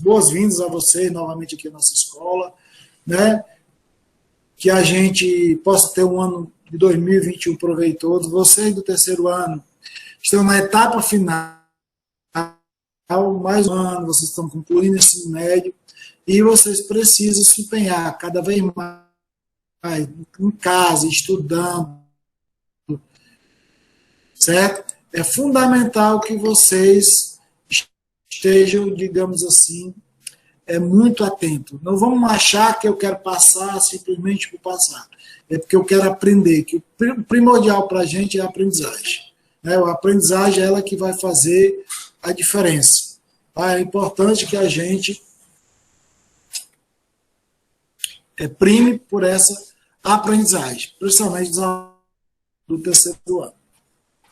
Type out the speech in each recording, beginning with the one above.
boas-vindas a vocês novamente aqui na nossa escola, né? Que a gente possa ter um ano de 2021 proveitoso. Vocês do terceiro ano estão na etapa final, mais um ano, vocês estão concluindo esse ensino médio, e vocês precisam se empenhar cada vez mais em casa, estudando, certo? É fundamental que vocês estejam, digamos assim, muito atentos. Não vamos achar que eu quero passar simplesmente por passar. É porque eu quero aprender, que o primordial para a gente é a aprendizagem. Né? A aprendizagem é ela que vai fazer a diferença. Tá? É importante que a gente prime por essa aprendizagem, principalmente do terceiro ano.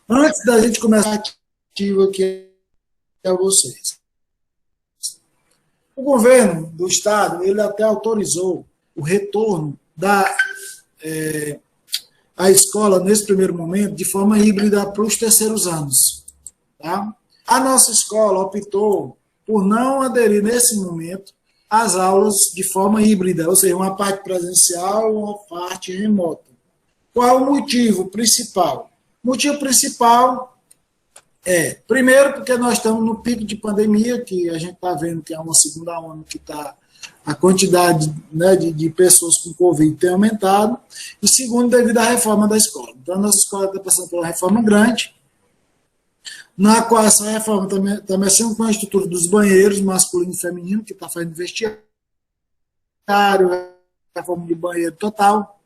Antes da gente começar a ativo aqui a vocês. O governo do estado, ele até autorizou o retorno à escola nesse primeiro momento de forma híbrida para os terceiros anos. Tá? A nossa escola optou por não aderir nesse momento às aulas de forma híbrida, ou seja, uma parte presencial e uma parte remota. Qual é o motivo principal? O motivo principal primeiro, porque nós estamos no pico de pandemia, que a gente está vendo que é uma segunda onda que está a quantidade, né, de pessoas com Covid tem aumentado, e segundo, devido à reforma da escola. Então, a nossa escola está passando por uma reforma grande, na qual essa reforma está mexendo com a estrutura dos banheiros, masculino e feminino, que está fazendo vestiário, reforma de banheiro total,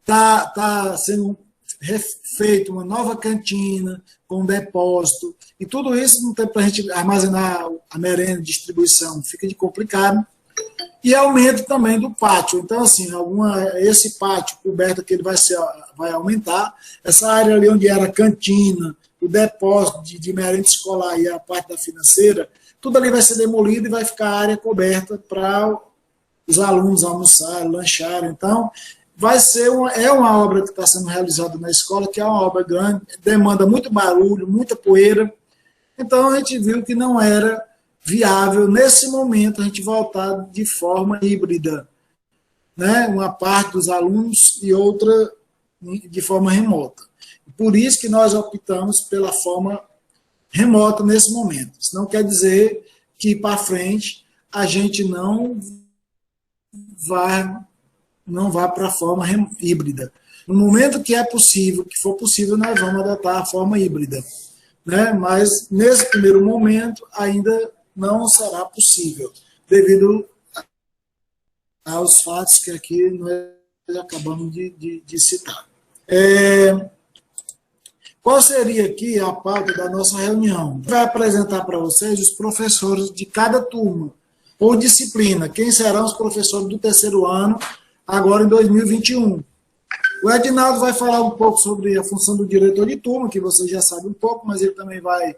está sendo feito uma nova cantina com depósito, e tudo isso não tem para a gente armazenar a merenda, distribuição, fica de complicado. E aumento também do pátio. Então, assim, esse pátio coberto que ele vai aumentar, essa área ali onde era a cantina, o depósito de merenda escolar e a parte da financeira, tudo ali vai ser demolido e vai ficar a área coberta para os alunos almoçarem, lancharem. Então, vai ser uma obra que está sendo realizada na escola, que é uma obra grande, demanda muito barulho, muita poeira. Então, a gente viu que não era viável, nesse momento, a gente voltar de forma híbrida. Né? Uma parte dos alunos e outra de forma remota. Por isso que nós optamos pela forma remota nesse momento. Isso não quer dizer que, para frente, a gente não vá para a forma híbrida. No momento que é possível, que for possível, nós vamos adotar a forma híbrida. Né? Mas, nesse primeiro momento, ainda não será possível, devido aos fatos que aqui nós acabamos de citar. Qual seria aqui a pauta da nossa reunião? Vai apresentar para vocês os professores de cada turma, ou disciplina, quem serão os professores do terceiro ano, agora em 2021. O Edinaldo vai falar um pouco sobre a função do diretor de turma, que vocês já sabem um pouco, mas ele também vai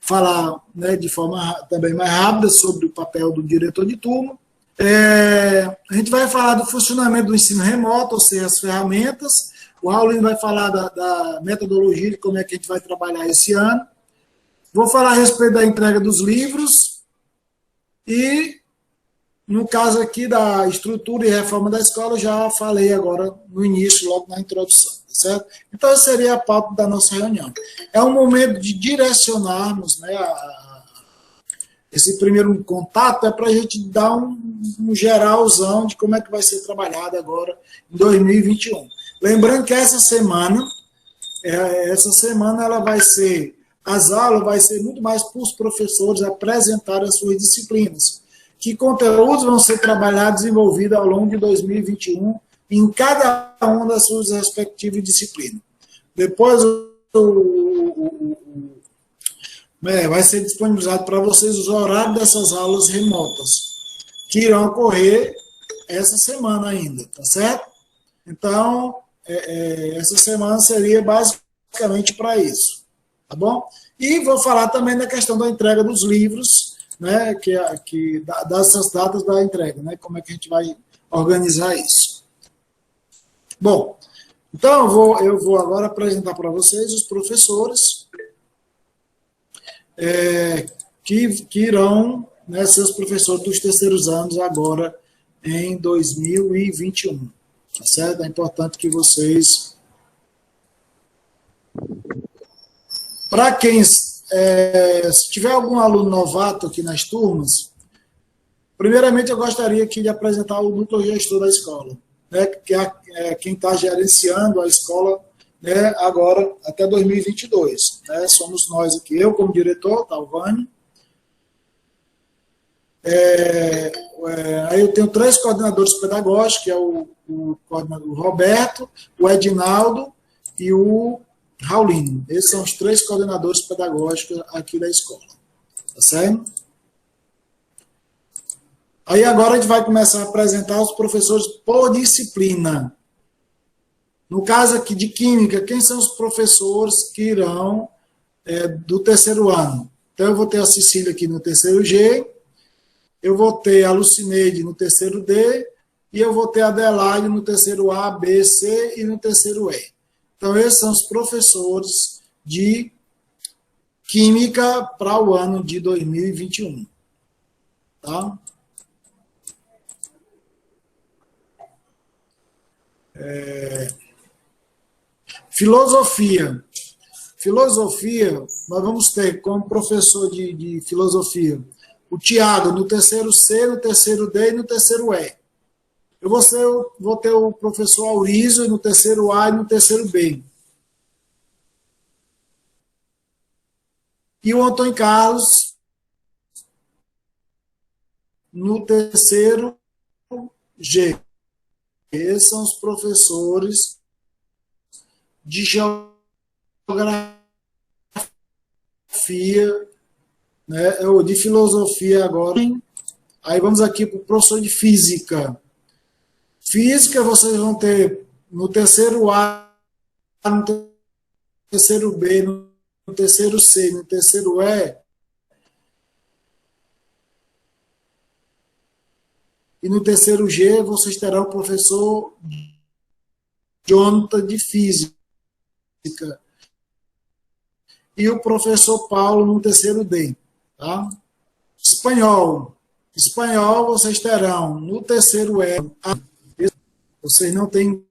falar, né, de forma também mais rápida sobre o papel do diretor de turma. A gente vai falar do funcionamento do ensino remoto, ou seja, as ferramentas. O Raulino vai falar da metodologia, de como é que a gente vai trabalhar esse ano. Vou falar a respeito da entrega dos livros e, no caso aqui da estrutura e reforma da escola, eu já falei agora no início, logo na introdução, tá certo? Então, essa seria a pauta da nossa reunião. É um momento de direcionarmos, né, esse primeiro contato é para a gente dar um geralzão de como é que vai ser trabalhado agora em 2021. Lembrando que essa semana ela vai ser, as aulas vai ser muito mais para os professores apresentarem as suas disciplinas. Que conteúdos vão ser trabalhados e desenvolvidos ao longo de 2021 em cada uma das suas respectivas disciplinas. Depois vai ser disponibilizado para vocês os horários dessas aulas remotas, que irão ocorrer essa semana ainda, tá certo? Então, essa semana seria basicamente para isso, tá bom? E vou falar também da questão da entrega dos livros, né, dessas datas da entrega, né, como é que a gente vai organizar isso. Bom, então eu vou agora apresentar para vocês os professores que irão, né, ser os professores dos terceiros anos agora em 2021. Tá certo? É importante que vocês... Para quem... se tiver algum aluno novato aqui nas turmas, primeiramente eu gostaria aqui de apresentar o núcleo gestor da escola, né, que é quem está gerenciando a escola, né, agora até 2022. Né, somos nós aqui, eu como diretor, Talvani. Aí eu tenho 3 coordenadores pedagógicos, que é o coordenador Roberto, o Edinaldo e o Raulino. Esses são os 3 coordenadores pedagógicos aqui da escola. Tá certo? Aí agora a gente vai começar a apresentar os professores por disciplina. No caso aqui de Química, quem são os professores que irão do terceiro ano? Então eu vou ter a Cecília aqui no terceiro G, eu vou ter a Lucineide no terceiro D, e eu vou ter a Adelaide no terceiro A, B, C e no terceiro E. Então, esses são os professores de Química para o ano de 2021. Tá? Filosofia. Filosofia, nós vamos ter como professor de filosofia o Tiago no terceiro C, no terceiro D e no terceiro E. Eu vou ter o professor Aurísio no terceiro A e no terceiro B. E o Antônio Carlos no terceiro G. Esses são os professores de geografia, né, ou de filosofia agora. Aí vamos aqui para o professor de física. Física vocês vão ter no terceiro A, no terceiro B, no terceiro C, no terceiro E. E no terceiro G vocês terão o professor Jonathan de física. E o professor Paulo no terceiro D. Tá? Espanhol. Espanhol vocês terão no terceiro E. Vocês não têm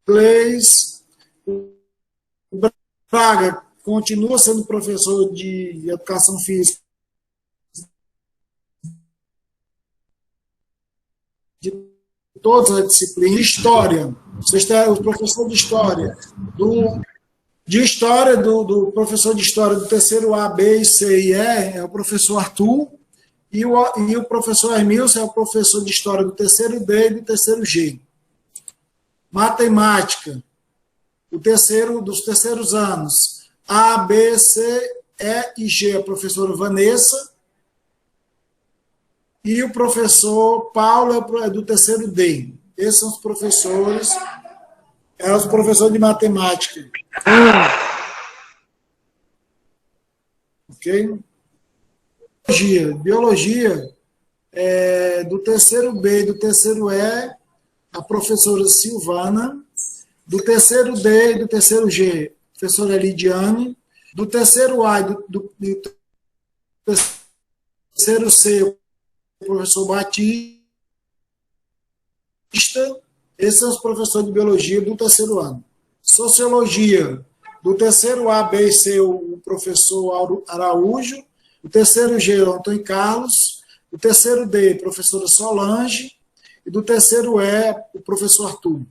inglês. O Braga continua sendo professor de educação física de todas as disciplinas. História. Vocês têm o professor de história do professor de história do terceiro A, B, C e E é o professor Arthur. E o professor Hermilson é o professor de história do terceiro D e do terceiro G. Matemática, dos terceiros anos, A, B, C, E e G, a professora Vanessa, e o professor Paulo é do terceiro D. Esses são os professores de matemática. Ok? Biologia do terceiro B e do terceiro E, a professora Silvana, do terceiro D e do terceiro G, a professora Lidiane, do terceiro A e do terceiro C, o professor Batista. Esses são os professores de biologia do terceiro ano. Sociologia, do terceiro A, B e C, o professor Araújo, o terceiro G, o Antônio Carlos, o terceiro D, a professora Solange, e do terceiro E, o professor Arthur.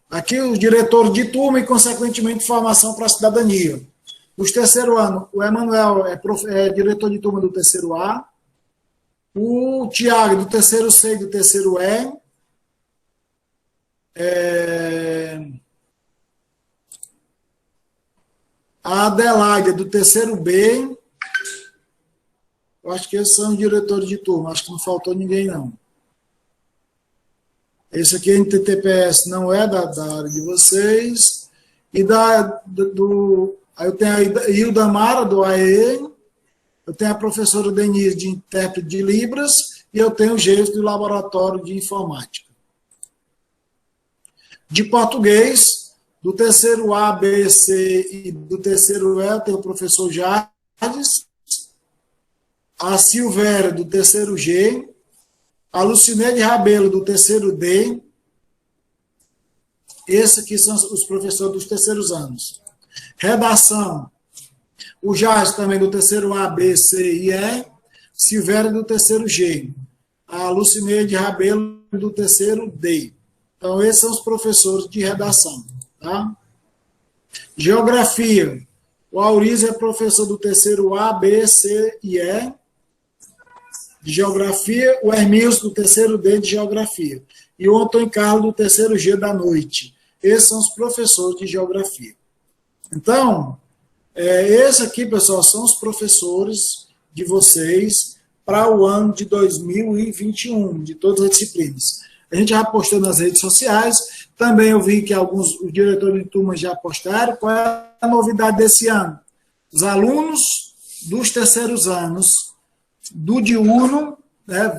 Aqui o diretor de turma e, consequentemente, formação para a cidadania. Os terceiro ano, o Emanuel é diretor de turma do terceiro A, o Tiago do terceiro C e do terceiro E, a Adelaide do terceiro B. Eu acho que esses são os diretores de turma, acho que não faltou ninguém, não. Esse aqui, NTTPS, não é da área de vocês. E aí eu tenho a Hilda Mara, do AE, eu tenho a professora Denise, de intérprete de Libras, e eu tenho o Geis, do Laboratório de Informática. De português, do terceiro A, B, C e do terceiro E, eu tenho o professor Jair, a Silvéria, do terceiro G, a Lucineide Rabelo, do terceiro D. Esses aqui são os professores dos terceiros anos. Redação, o Jardim também do terceiro A, B, C e E. Silvéria, do terceiro G. A Lucineide Rabelo, do terceiro D. Então, esses são os professores de redação. Tá? Geografia, o Aurísio é professor do terceiro A, B, C e E. De Geografia, o Hermílio do terceiro D de Geografia. E o Antônio Carlos do terceiro G da noite. Esses são os professores de Geografia. Então, esse aqui, pessoal, são os professores de vocês para o ano de 2021, de todas as disciplinas. A gente já postou nas redes sociais, também eu vi que os diretores de turma já postaram. Qual é a novidade desse ano? Os alunos dos terceiros anos do diurno, né,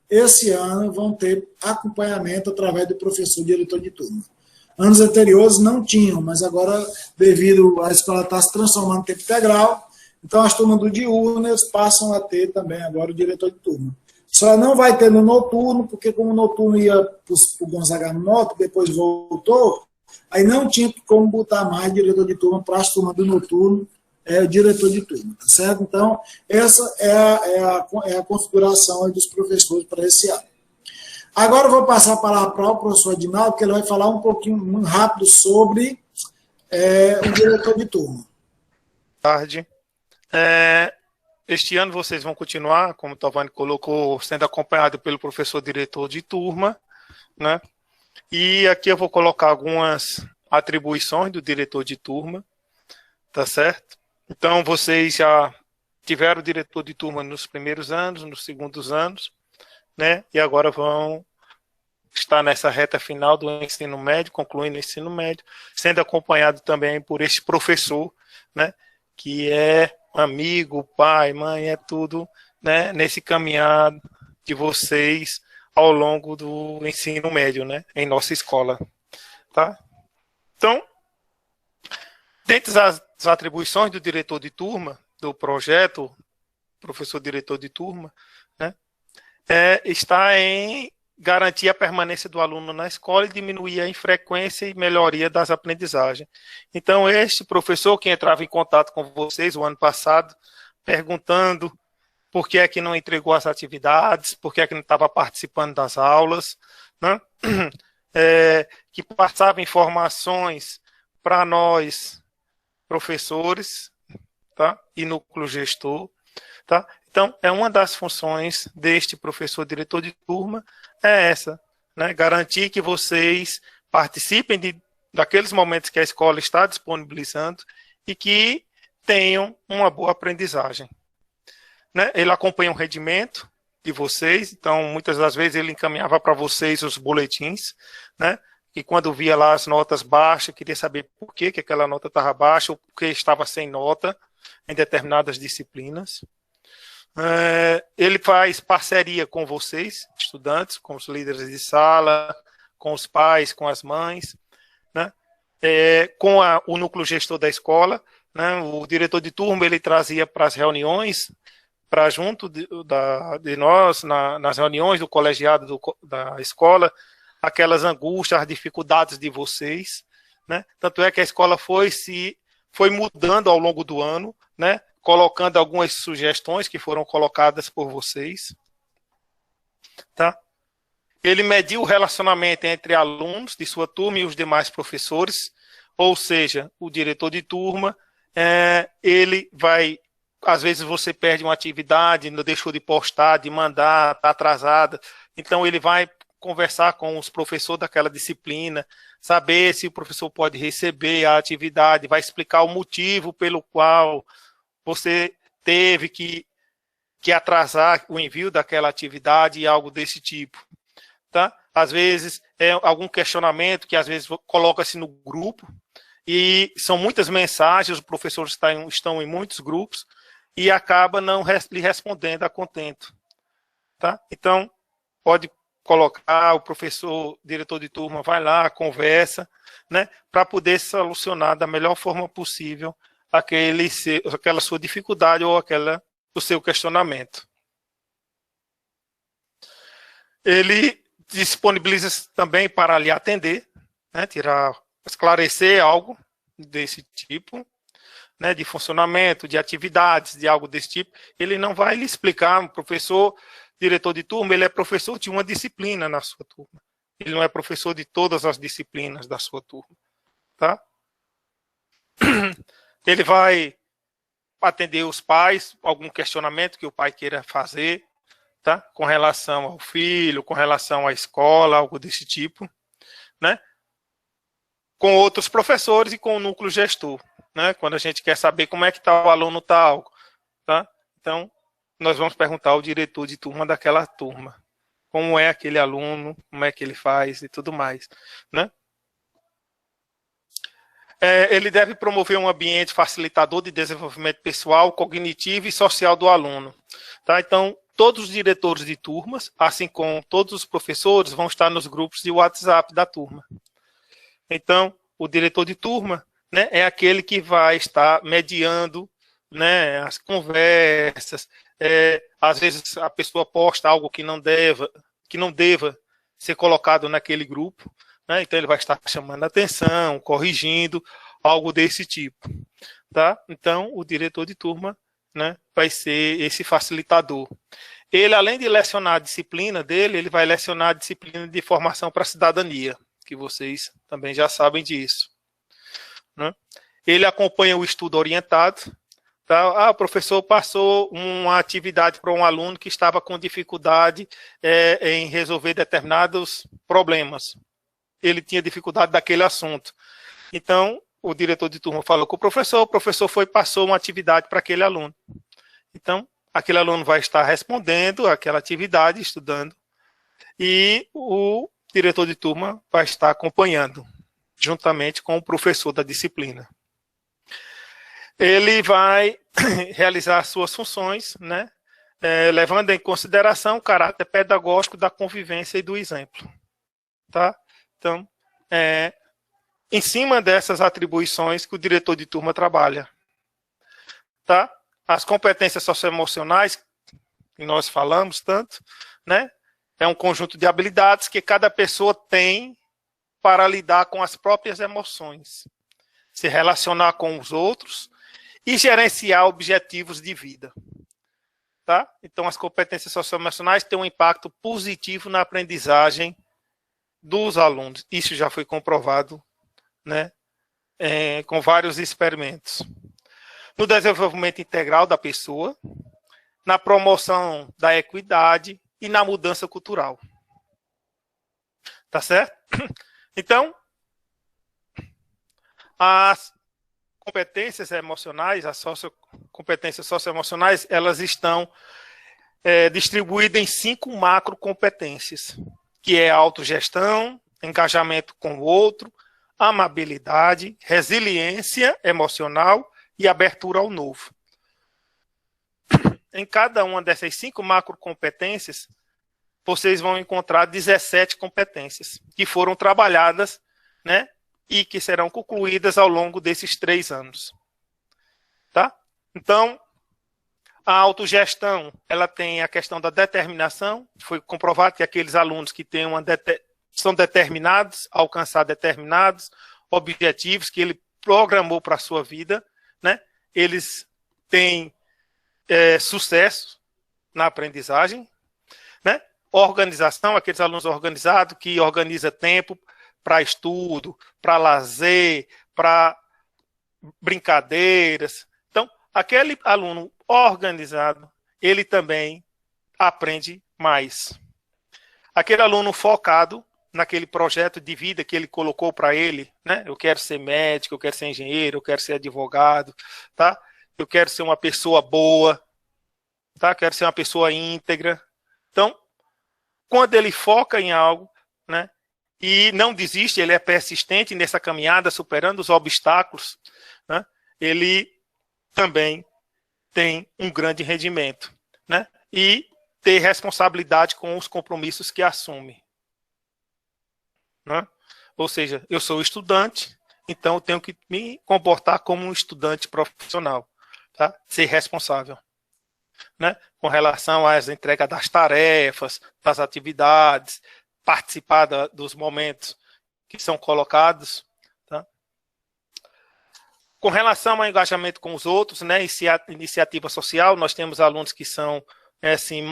esse ano, vão ter acompanhamento através do professor diretor de turma. Anos anteriores não tinham, mas agora, devido à escola estar se transformando em tempo integral, então as turmas do diurno eles passam a ter também agora o diretor de turma. Só não vai ter no noturno, porque como o noturno ia para o Gonzaga no Moto, depois voltou, aí não tinha como botar mais diretor de turma para as turmas do noturno, o diretor de turma, tá certo? Então, essa é a configuração dos professores para esse ano. Agora eu vou passar a palavra para o professor Adinaldo, que ele vai falar um pouquinho muito rápido sobre o diretor de turma. Boa tarde. Este ano vocês vão continuar, como o Tovani colocou, sendo acompanhado pelo professor diretor de turma, né? E aqui eu vou colocar algumas atribuições do diretor de turma, tá certo? Então, vocês já tiveram diretor de turma nos primeiros anos, nos segundos anos, né? E agora vão estar nessa reta final do ensino médio, concluindo o ensino médio, sendo acompanhado também por este professor, né? Que é amigo, pai, mãe, é tudo, né? Nesse caminhar de vocês ao longo do ensino médio, né? Em nossa escola, tá? Então, dentre as atribuições do diretor de turma, do projeto, professor diretor de turma, né, está em garantir a permanência do aluno na escola e diminuir a infrequência e melhoria das aprendizagens. Então, este professor que entrava em contato com vocês o ano passado, perguntando por que é que não entregou as atividades, por que é que não estava participando das aulas, né, que passava informações para nós, professores, tá? E núcleo gestor, tá? Então, uma das funções deste professor diretor de turma essa, né? Garantir que vocês participem daqueles momentos que a escola está disponibilizando e que tenham uma boa aprendizagem, né? Ele acompanha o rendimento de vocês, então, muitas das vezes ele encaminhava para vocês os boletins, né? E quando via lá as notas baixas, queria saber por que aquela nota estava baixa ou por que estava sem nota em determinadas disciplinas. Ele faz parceria com vocês, estudantes, com os líderes de sala, com os pais, com as mães, né? Com o núcleo gestor da escola, né? O diretor de turma ele trazia para as reuniões, para junto de nós, nas reuniões do colegiado da escola, aquelas angústias, as dificuldades de vocês, né? Tanto é que a escola foi mudando ao longo do ano, né? Colocando algumas sugestões que foram colocadas por vocês, tá? Ele mediu o relacionamento entre alunos de sua turma e os demais professores, ou seja, o diretor de turma, ele vai, às vezes você perde uma atividade, não deixou de postar, de mandar, está atrasada, então ele vai conversar com os professores daquela disciplina, saber se o professor pode receber a atividade, vai explicar o motivo pelo qual você teve que atrasar o envio daquela atividade e algo desse tipo, tá? Às vezes é algum questionamento que às vezes coloca-se no grupo e são muitas mensagens, os professores estão em muitos grupos e acaba não lhe respondendo a contento, tá? Então, pode colocar o professor, diretor de turma, vai lá, conversa, né, para poder solucionar da melhor forma possível aquela sua dificuldade ou o seu questionamento. Ele disponibiliza também para lhe atender, né, esclarecer algo desse tipo, né, de funcionamento, de atividades, de algo desse tipo. Ele não vai lhe explicar. O professor, diretor de turma, ele é professor de uma disciplina na sua turma. Ele não é professor de todas as disciplinas da sua turma. Tá? Ele vai atender os pais, algum questionamento que o pai queira fazer, tá? Com relação ao filho, com relação à escola, algo desse tipo, né? Com outros professores e com o núcleo gestor, né? Quando a gente quer saber como é que está o aluno tal, tá? Então, nós vamos perguntar ao diretor de turma daquela turma, como é aquele aluno, como é que ele faz e tudo mais, né? Ele deve promover um ambiente facilitador de desenvolvimento pessoal, cognitivo e social do aluno, tá? Então, todos os diretores de turmas, assim como todos os professores, vão estar nos grupos de WhatsApp da turma. Então, o diretor de turma, né, é aquele que vai estar mediando, né, as conversas. Às vezes a pessoa posta algo que não deva ser colocado naquele grupo, né, então ele vai estar chamando a atenção, corrigindo, algo desse tipo. Tá? Então, o diretor de turma, né, vai ser esse facilitador. Ele, além de lecionar a disciplina dele, ele vai lecionar a disciplina de formação para a cidadania, que vocês também já sabem disso, né? Ele acompanha o estudo orientado. Tá? O professor passou uma atividade para um aluno que estava com dificuldade em resolver determinados problemas. Ele tinha dificuldade daquele assunto. Então, o diretor de turma falou com o professor passou uma atividade para aquele aluno. Então, aquele aluno vai estar respondendo aquela atividade, estudando, e o diretor de turma vai estar acompanhando, juntamente com o professor da disciplina. Ele vai realizar suas funções, né, levando em consideração o caráter pedagógico da convivência e do exemplo. Tá? Então, em cima dessas atribuições que o diretor de turma trabalha. Tá? As competências socioemocionais, que nós falamos tanto, né? É um conjunto de habilidades que cada pessoa tem para lidar com as próprias emoções, se relacionar com os outros e gerenciar objetivos de vida. Tá? Então, as competências socioemocionais têm um impacto positivo na aprendizagem dos alunos. Isso já foi comprovado, né? Com vários experimentos. No desenvolvimento integral da pessoa, na promoção da equidade e na mudança cultural. Tá certo? Então, as competências emocionais, as competências socioemocionais, elas estão distribuídas em 5 macrocompetências, que é a autogestão, engajamento com o outro, amabilidade, resiliência emocional e abertura ao novo. Em cada uma dessas 5 macrocompetências, vocês vão encontrar 17 competências que foram trabalhadas, né, e que serão concluídas ao longo desses 3 anos. Tá? Então, a autogestão, ela tem a questão da determinação. Foi comprovado que aqueles alunos que têm são determinados a alcançar determinados objetivos que ele programou para a sua vida, né, eles têm sucesso na aprendizagem, né? Organização, aqueles alunos organizados que organizam tempo para estudo, para lazer, para brincadeiras. Então, aquele aluno organizado, ele também aprende mais. Aquele aluno focado naquele projeto de vida que ele colocou para ele, né? Eu quero ser médico, eu quero ser engenheiro, eu quero ser advogado, tá? Eu quero ser uma pessoa boa, tá? Eu quero ser uma pessoa íntegra. Então, quando ele foca em algo, né, e não desiste, ele é persistente nessa caminhada, superando os obstáculos, né, ele também tem um grande rendimento, né, e ter responsabilidade com os compromissos que assume. Né? Ou seja, eu sou estudante, então eu tenho que me comportar como um estudante profissional, tá? Ser responsável, né? Com relação às entregas das tarefas, das atividades, participar dos momentos que são colocados, tá? Com relação ao engajamento com os outros, né? Iniciativa social, nós temos alunos que são assim,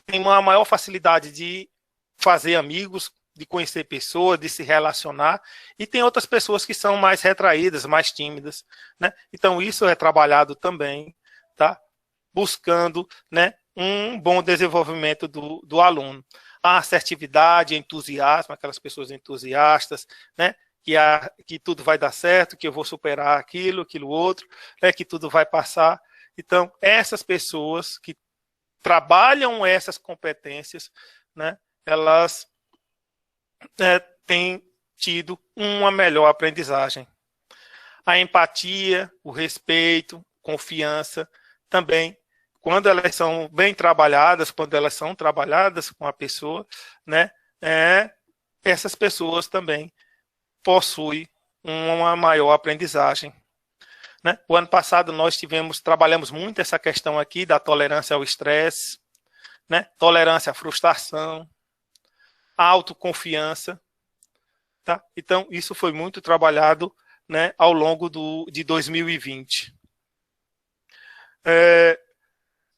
têm uma maior facilidade de fazer amigos, de conhecer pessoas, de se relacionar, e tem outras pessoas que são mais retraídas, mais tímidas, né? Então isso é trabalhado também, tá? Buscando, né, um bom desenvolvimento do aluno. A assertividade, entusiasmo, aquelas pessoas entusiastas, né? Que tudo vai dar certo, que eu vou superar aquilo outro, né, que tudo vai passar. Então, essas pessoas que trabalham essas competências, né, elas têm tido uma melhor aprendizagem. A empatia, o respeito, confiança, também, quando elas são bem trabalhadas, quando elas são trabalhadas com a pessoa, né, essas pessoas também possuem uma maior aprendizagem. Né? O ano passado nós trabalhamos muito essa questão aqui da tolerância ao estresse, né? Tolerância à frustração, a autoconfiança, tá? Então, isso foi muito trabalhado, né, ao longo de 2020.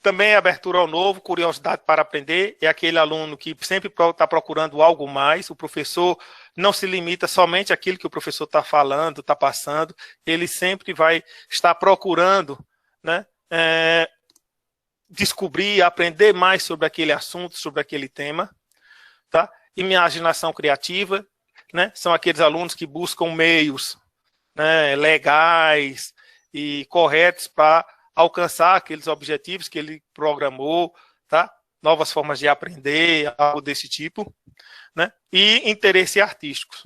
Também abertura ao novo, curiosidade para aprender, é aquele aluno que sempre está procurando algo mais, o professor não se limita somente àquilo que o professor está falando, está passando, ele sempre vai estar procurando, né, descobrir, aprender mais sobre aquele assunto, sobre aquele tema, tá? Imaginação criativa, né, são aqueles alunos que buscam meios, né, legais e corretos para alcançar aqueles objetivos que ele programou, tá? Novas formas de aprender, algo desse tipo, né? E interesse artístico,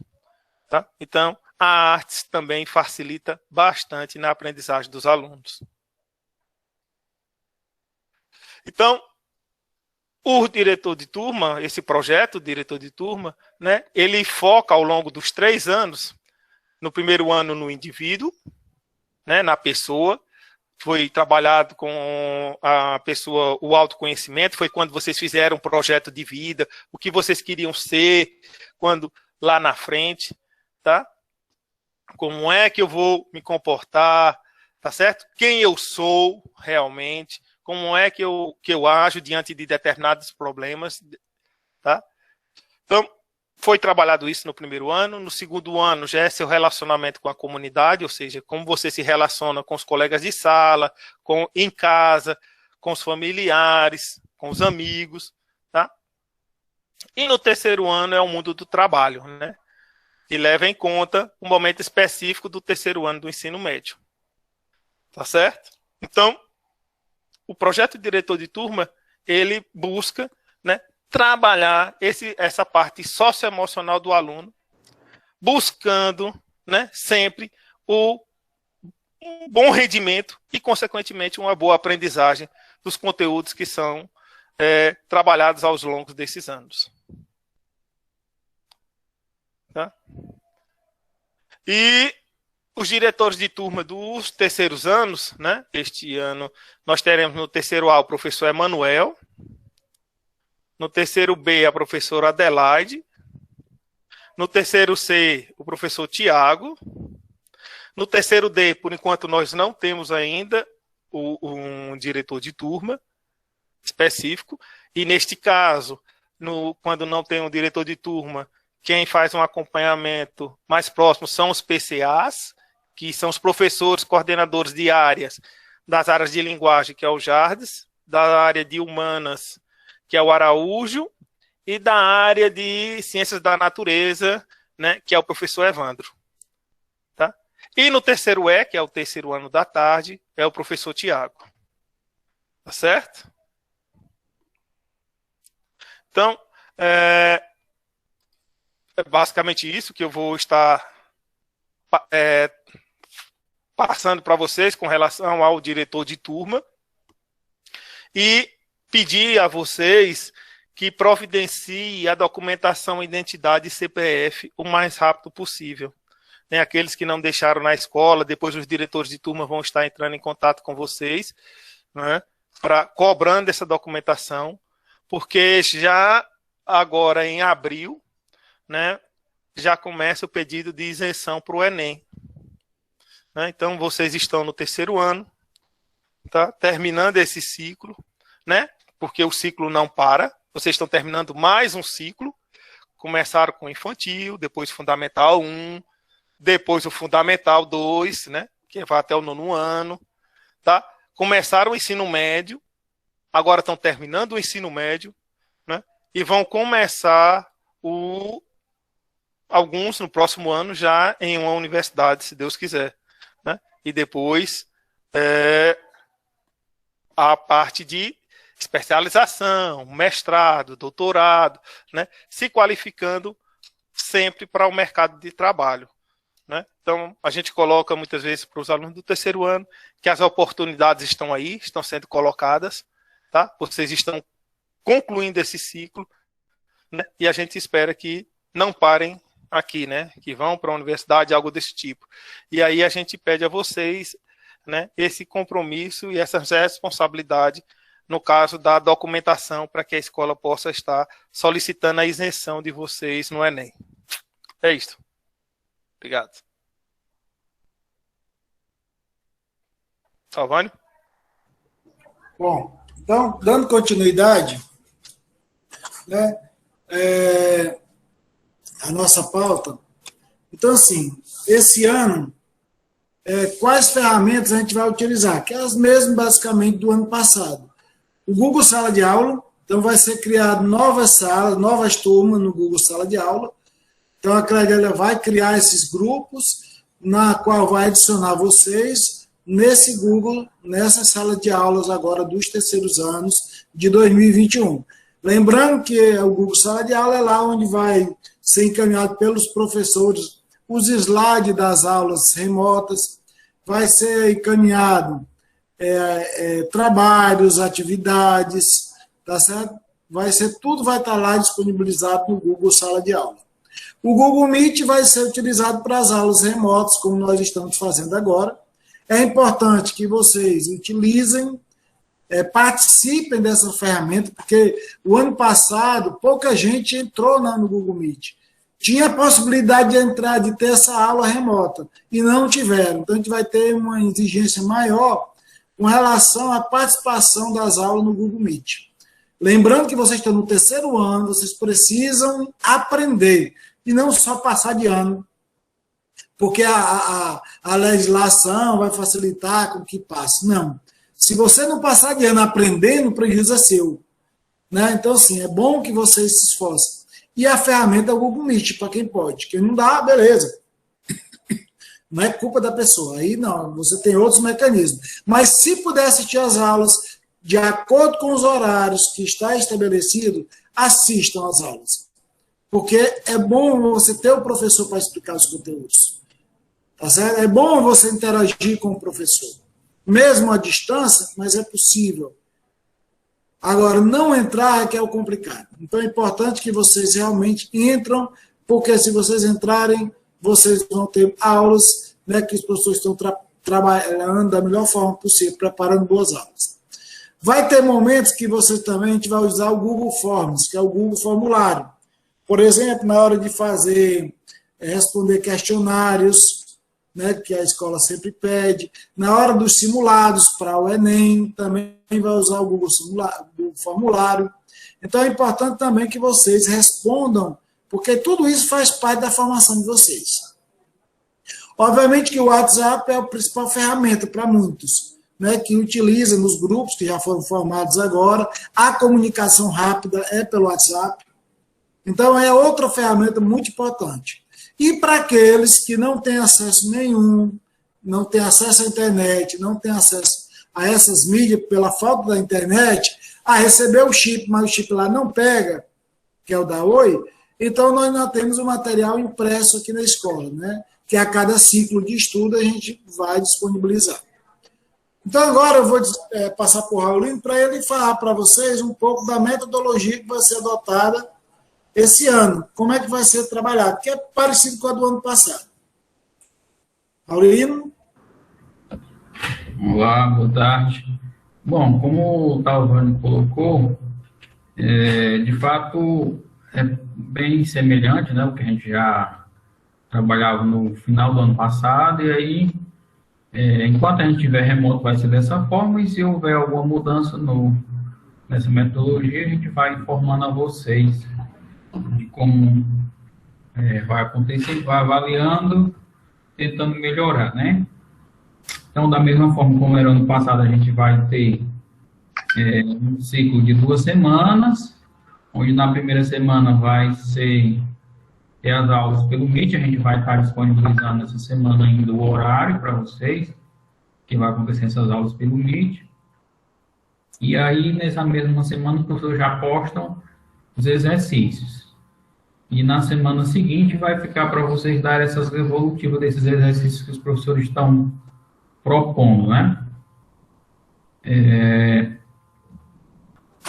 tá? Então, a arte também facilita bastante na aprendizagem dos alunos. Então, o diretor de turma, esse projeto, diretor de turma, né? Ele foca ao longo dos 3 anos, no primeiro ano no indivíduo, né? Na pessoa. Foi trabalhado com a pessoa, o autoconhecimento, foi quando vocês fizeram um projeto de vida, o que vocês queriam ser, quando lá na frente, tá? Como é que eu vou me comportar, tá certo? Quem eu sou realmente, como é que eu ajo diante de determinados problemas, tá? Então, foi trabalhado isso no primeiro ano. No segundo ano já é seu relacionamento com a comunidade, ou seja, como você se relaciona com os colegas de sala, em casa, com os familiares, com os amigos, tá? E no terceiro ano é o mundo do trabalho, né? E leva em conta um momento específico do terceiro ano do ensino médio. Tá certo? Então, o projeto diretor de turma, ele busca, né, trabalhar essa parte socioemocional do aluno, buscando, né, sempre um bom rendimento e, consequentemente, uma boa aprendizagem dos conteúdos que são trabalhados aos longos desses anos. Tá? E os diretores de turma dos terceiros anos, né, este ano, nós teremos no terceiro A o professor Emanuel, no terceiro B, a professora Adelaide. No terceiro C, o professor Tiago. No terceiro D, por enquanto, nós não temos ainda um diretor de turma específico. E, neste caso, quando não tem um diretor de turma, quem faz um acompanhamento mais próximo são os PCAs, que são os professores coordenadores de áreas, das áreas de linguagem, que é o Jardes, da área de humanas, que é o Araújo, e da área de ciências da natureza, né, que é o professor Evandro. Tá? E no terceiro E, que é o terceiro ano da tarde, é o professor Tiago. Tá certo? Então, é basicamente isso que eu vou estar passando para vocês com relação ao diretor de turma. E pedir a vocês que providencie a documentação, identidade e CPF o mais rápido possível, né, aqueles que não deixaram na escola, depois os diretores de turma vão estar entrando em contato com vocês, né, cobrando essa documentação, porque já agora em abril, né, já começa o pedido de isenção para o Enem. Né, então, vocês estão no terceiro ano, tá, terminando esse ciclo, né, porque o ciclo não para, vocês estão terminando mais um ciclo, começaram com infantil, depois fundamental 1, depois o fundamental 2, né, que vai até o 9º ano, tá? Começaram o ensino médio, agora estão terminando o ensino médio, né, e vão começar alguns no próximo ano já em uma universidade, se Deus quiser, né? E depois a parte de especialização, mestrado, doutorado, né, se qualificando sempre para o mercado de trabalho. Né? Então, a gente coloca muitas vezes para os alunos do terceiro ano que as oportunidades estão aí, estão sendo colocadas, tá? Vocês estão concluindo esse ciclo, né? E a gente espera que não parem aqui, né? Que vão para a universidade, algo desse tipo. E aí a gente pede a vocês, né, esse compromisso e essa responsabilidade no caso da documentação para que a escola possa estar solicitando a isenção de vocês no Enem. É isso. Obrigado. Salvânio? Bom, então, dando continuidade, né, a nossa pauta. Então, assim, esse ano, quais ferramentas a gente vai utilizar? Que é as mesmas, basicamente, do ano passado. O Google Sala de Aula, então vai ser criado novas salas, novas turmas no Google Sala de Aula. Então a Clélia vai criar esses grupos, na qual vai adicionar vocês nesse Google, nessa sala de aulas agora dos terceiros anos de 2021. Lembrando que o Google Sala de Aula é lá onde vai ser encaminhado pelos professores os slides das aulas remotas, vai ser encaminhado trabalhos, atividades, tá certo? Tudo vai estar lá disponibilizado no Google Sala de Aula. O Google Meet vai ser utilizado para as aulas remotas, como nós estamos fazendo agora. É importante que vocês utilizem, participem dessa ferramenta, porque o ano passado pouca gente entrou no Google Meet. Tinha a possibilidade de entrar, de ter essa aula remota, e não tiveram. Então a gente vai ter uma exigência maior com relação à participação das aulas no Google Meet. Lembrando que vocês estão no terceiro ano, vocês precisam aprender, e não só passar de ano, porque a legislação vai facilitar com que passe. Não. Se você não passar de ano aprendendo, o prejuízo é seu. Né? Então, assim, é bom que vocês se esforcem. E a ferramenta é o Google Meet, para quem pode. Quem não dá, beleza. Não é culpa da pessoa. Aí não, você tem outros mecanismos. Mas se puder assistir às aulas de acordo com os horários que está estabelecido, assistam às aulas. Porque é bom você ter o professor para explicar os conteúdos. Tá certo? É bom você interagir com o professor. Mesmo à distância, mas é possível. Agora, não entrar é que é o complicado. Então é importante que vocês realmente entram, porque se vocês entrarem, vocês vão ter aulas, né, que os professores estão trabalhando da melhor forma possível, preparando boas aulas. Vai ter momentos que vocês também, a gente vai usar o Google Forms, que é o Google Formulário. Por exemplo, na hora de responder questionários, né, que a escola sempre pede, na hora dos simulados para o Enem, também vai usar o Google Formulário. Então é importante também que vocês respondam, porque tudo isso faz parte da formação de vocês. Obviamente que o WhatsApp é a principal ferramenta para muitos, né, que utilizam nos grupos que já foram formados agora. A comunicação rápida é pelo WhatsApp. Então é outra ferramenta muito importante. E para aqueles que não têm acesso nenhum, não têm acesso à internet, não têm acesso a essas mídias pela falta da internet, recebeu o chip, mas o chip lá não pega, que é o da Oi, então nós não temos o material impresso aqui na escola, né? Que a cada ciclo de estudo a gente vai disponibilizar. Então agora eu vou passar para o Raulino para ele falar para vocês um pouco da metodologia que vai ser adotada esse ano. Como é que vai ser trabalhado? Que é parecido com a do ano passado. Paulino? Olá, boa tarde. Bom, como o Talvani colocou, de fato é bem semelhante, né, o que a gente já trabalhava no final do ano passado, e aí, enquanto a gente tiver remoto, vai ser dessa forma, e se houver alguma mudança nessa metodologia, a gente vai informando a vocês de como vai acontecer, vai avaliando, tentando melhorar, né? Então, da mesma forma como era ano passado, a gente vai ter um ciclo de 2 semanas, onde na primeira semana vai ter as aulas pelo Meet, a gente vai estar disponibilizando essa semana ainda o horário para vocês, que vai acontecer essas aulas pelo Meet. E aí, nessa mesma semana, os professores já postam os exercícios. E na semana seguinte vai ficar para vocês dar essas evolutivas desses exercícios que os professores estão propondo, né?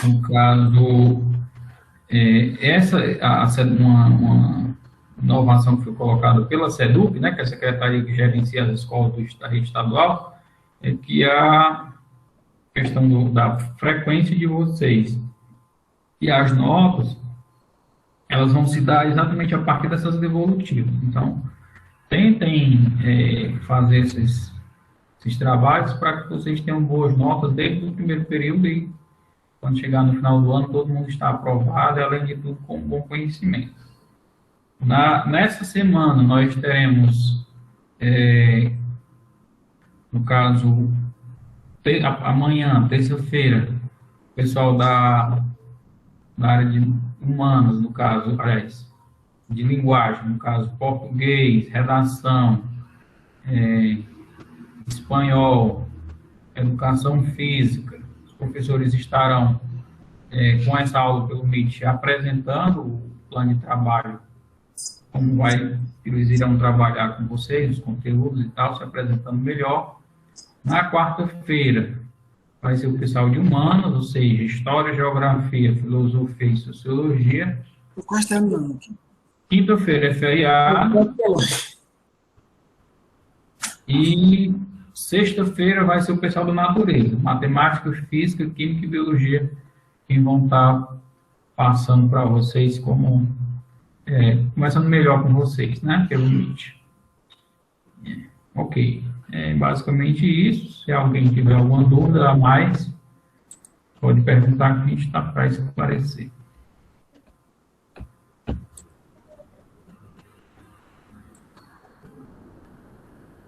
No caso, uma inovação que foi colocada pela SEDUC, né, que é a secretaria que gerencia as escolas da rede estadual, é que a questão da frequência de vocês e as notas, elas vão se dar exatamente a partir dessas devolutivas. Então, tentem fazer esses trabalhos para que vocês tenham boas notas desde o primeiro período e, quando chegar no final do ano, todo mundo está aprovado e, além de tudo, com bom conhecimento. Nessa semana, nós teremos, no caso, amanhã, terça-feira, o pessoal da área de humanas, no caso, aliás, de linguagem, no caso, português, redação, espanhol, educação física. Os professores estarão com essa aula pelo Meet apresentando o plano de trabalho, como eles irão trabalhar com vocês, os conteúdos e tal, se apresentando melhor. Na quarta-feira, vai ser o pessoal de humanas, ou seja, história, geografia, filosofia e sociologia. Estou quase terminando aqui. Quinta-feira é feriado. E sexta-feira vai ser o pessoal da natureza, matemática, física, química e biologia, que vão estar passando para vocês como começando melhor com vocês, né? Pelo Meet. Ok. Basicamente isso. Se alguém tiver alguma dúvida a mais, pode perguntar, que a gente está para esclarecer.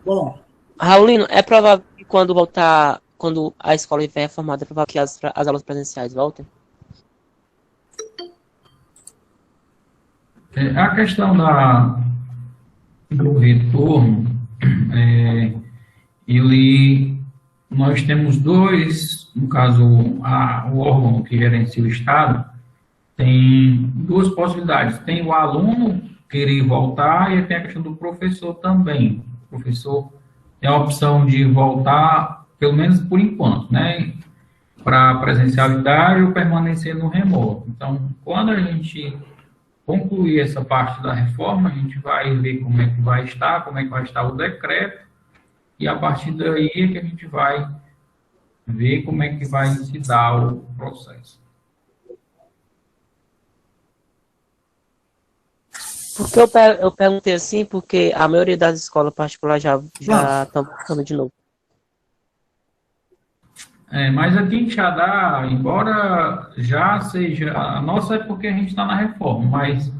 Bom. Raulino, é provável que quando a escola estiver reformada, é provável que as aulas presenciais voltem? A questão do retorno, nós temos dois, no caso, o órgão que gerencia o Estado, tem duas possibilidades. Tem o aluno querer voltar e tem a questão do professor também. O professor tem a opção de voltar, pelo menos por enquanto, né, para a presencialidade ou permanecer no remoto. Então, quando a gente concluir essa parte da reforma, a gente vai ver como é que vai estar o decreto, e a partir daí é que a gente vai ver como é que vai se dar o processo. Porque eu perguntei assim, porque a maioria das escolas particulares já estão voltando de novo. Mas aqui em Xadá, embora já seja... A nossa é porque a gente está na reforma, mas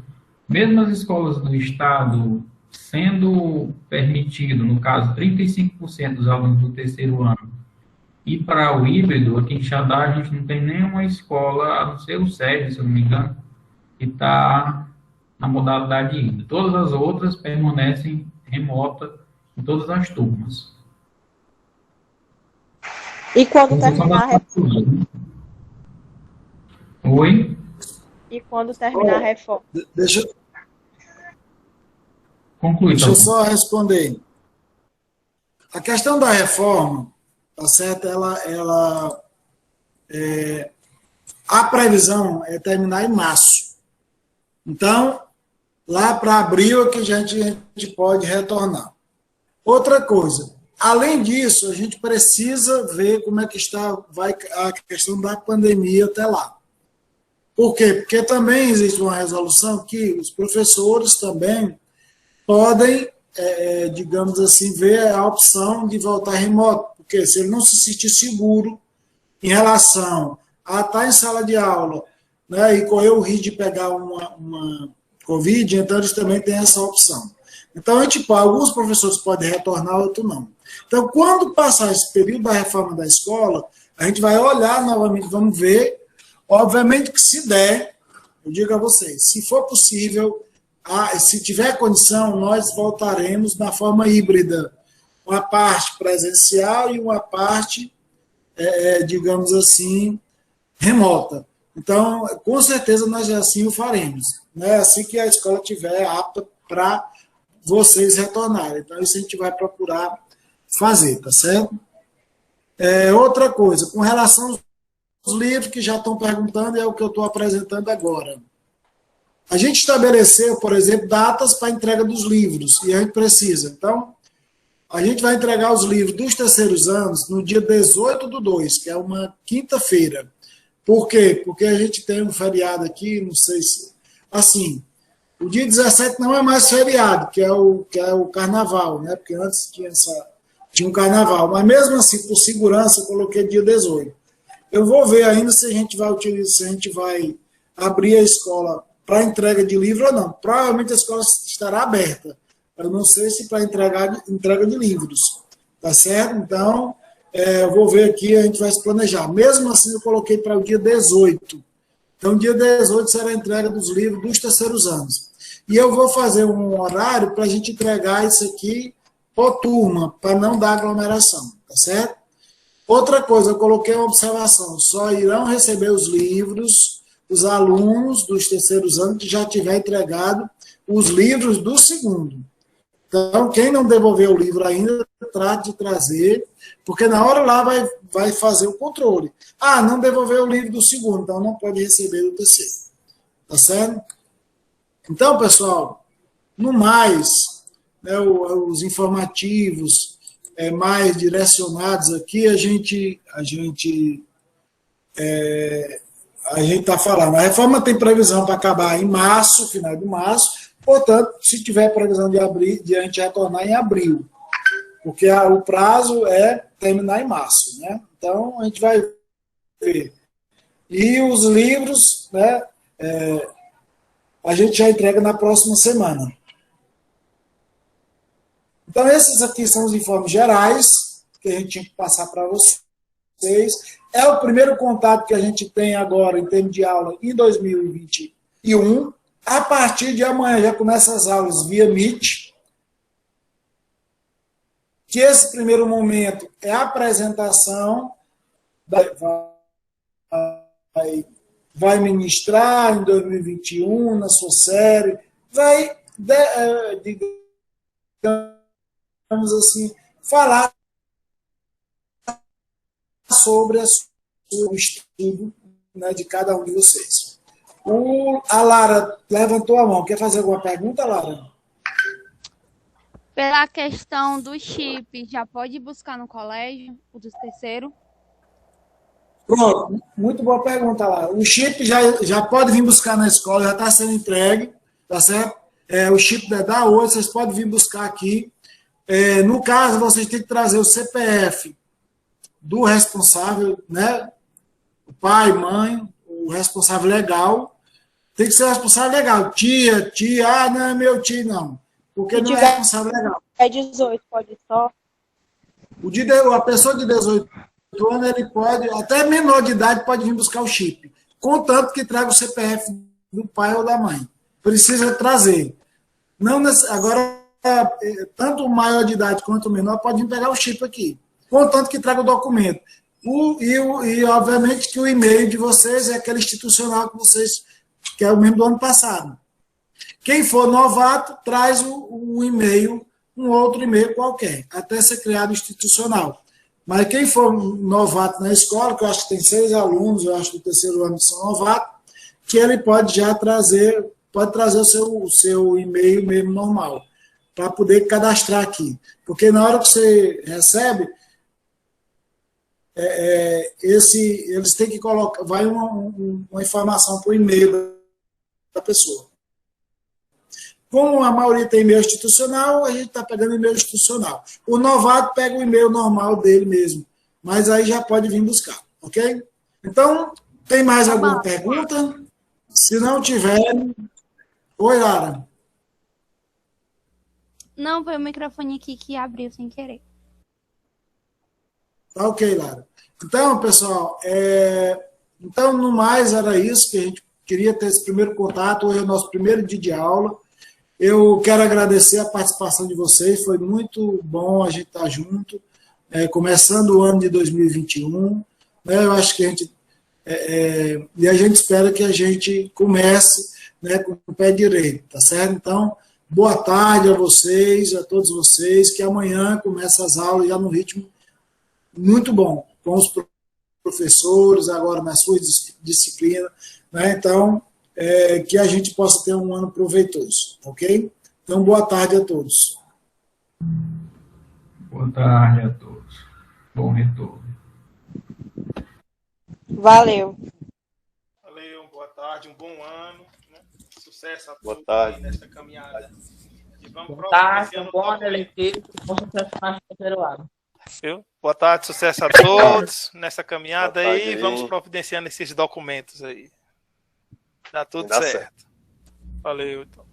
mesmo as escolas do Estado sendo permitido, no caso, 35% dos alunos do terceiro ano, e para o híbrido, aqui em Xadá, a gente não tem nenhuma escola, a não ser o SESI, se eu não me engano, que está na modalidade híbrida. Todas as outras permanecem remota em todas as turmas. E quando terminar a reforma? Oi? E quando terminar a reforma? Deixa Conclui, eu só responder. A questão da reforma, tá certo? A previsão é terminar em março. Então, lá para abril é que a gente pode retornar. Outra coisa, além disso, a gente precisa ver como é que vai a questão da pandemia até lá. Por quê? Porque também existe uma resolução que os professores também podem, digamos assim, ver a opção de voltar remoto, porque se ele não se sentir seguro em relação a estar em sala de aula, né, e correr o risco de pegar uma Covid, então eles também têm essa opção. Então, alguns professores podem retornar, outros não. Então, quando passar esse período da reforma da escola, a gente vai olhar novamente, vamos ver, obviamente que se der, eu digo a vocês, se for possível, se tiver condição, nós voltaremos na forma híbrida, uma parte presencial e uma parte, digamos assim, remota. Então, com certeza, nós assim o faremos, né? Assim que a escola estiver apta para vocês retornarem. Então, isso a gente vai procurar fazer, tá certo? Outra coisa, com relação aos livros que já estão perguntando, é o que eu estou apresentando agora. A gente estabeleceu, por exemplo, datas para a entrega dos livros, e a gente precisa. Então, a gente vai entregar os livros dos terceiros anos no dia 18/2, que é uma quinta-feira. Por quê? Porque a gente tem um feriado aqui, não sei se... Assim, o dia 17 não é mais feriado, que é o carnaval, né? Porque antes tinha um carnaval. Mas mesmo assim, por segurança, eu coloquei dia 18. Eu vou ver ainda se a gente vai abrir a escola para entrega de livro ou não. Provavelmente a escola estará aberta. Eu não sei se para entrega de livros. Tá certo? Então, eu vou ver aqui, a gente vai se planejar. Mesmo assim, eu coloquei para o dia 18. Então, dia 18 será a entrega dos livros dos terceiros anos. E eu vou fazer um horário para a gente entregar isso aqui por turma, para não dar aglomeração. Tá certo? Outra coisa, eu coloquei uma observação. Só irão receber os livros os alunos dos terceiros anos que já tiver entregado os livros do segundo. Então, quem não devolver o livro ainda, trate de trazer, porque na hora lá vai fazer o controle. Não devolveu o livro do segundo, então não pode receber do terceiro. Tá certo? Então, pessoal, no mais, né, os informativos mais direcionados aqui, a gente está falando. A reforma tem previsão para acabar em março, final de março. Portanto, se tiver previsão de a gente retornar em abril, porque o prazo é terminar em março, né? Então, a gente vai ver. E os livros, né, a gente já entrega na próxima semana. Então, esses aqui são os informes gerais que a gente tinha que passar para vocês. É o primeiro contato que a gente tem agora em termos de aula em 2021. A partir de amanhã já começam as aulas via Meet, que esse primeiro momento é a apresentação, vai ministrar em 2021 na sua série, vai, digamos assim, falar sobre o estudo, né, de cada um de vocês. A Lara levantou a mão. Quer fazer alguma pergunta, Lara? Pela questão do chip, já pode buscar no colégio, o dos terceiros? Pronto, muito boa pergunta, Lara. O chip já pode vir buscar na escola, já está sendo entregue, tá certo? O chip da hoje, vocês podem vir buscar aqui. No caso, vocês têm que trazer o CPF do responsável, né? O pai, mãe, o responsável legal. Tem que ser responsável legal. Tia, não é meu tio, não. Porque não é responsável legal. É 18, pode só. A pessoa de 18 anos, ele pode, até menor de idade, pode vir buscar o chip. Contanto que traga o CPF do pai ou da mãe. Precisa trazer. Agora, tanto o maior de idade quanto o menor pode vir pegar o chip aqui. Contanto que traga o documento. E obviamente, que o e-mail de vocês é aquele institucional que é o mesmo do ano passado. Quem for novato, traz o e-mail, um outro e-mail qualquer, até ser criado institucional. Mas quem for novato na escola, que eu acho que tem 6 alunos, eu acho que do terceiro ano são novatos, que ele pode já trazer o seu e-mail mesmo normal. para poder cadastrar aqui. Porque na hora que você recebe, eles têm que colocar, vai uma informação para o e-mail da pessoa. Como a maioria tem e-mail institucional, a gente está pegando e-mail institucional. O novato pega o e-mail normal dele mesmo, mas aí já pode vir buscar, ok? Então, tem mais alguma pergunta? Se não tiver... Oi, Lara. Não, foi o microfone aqui que abriu sem querer. Tá ok, Lara. Então, pessoal, então, no mais, era isso que a gente queria ter esse primeiro contato. Hoje é o nosso primeiro dia de aula. Eu quero agradecer a participação de vocês, foi muito bom a gente estar junto, começando o ano de 2021, né, eu acho que e a gente espera que a gente comece, né, com o pé direito, tá certo? Então, boa tarde a vocês, a todos vocês, que amanhã começa as aulas já no ritmo muito bom, com os professores, agora nas suas disciplinas, né, então... que a gente possa ter um ano proveitoso, ok? Então, boa tarde a todos. Boa tarde a todos. Bom retorno. Valeu. Valeu, boa tarde, um bom ano, né? Sucesso a Boa todos tarde. aí nesta caminhada. E vamos Boa tarde, providenciando bom ano eletivo, bom sucesso no terceiro ano. Viu? Boa tarde, sucesso a todos nessa caminhada Boa tarde aí. aí. Vamos providenciando esses documentos aí. Dá tudo Dá certo. certo. Valeu, então.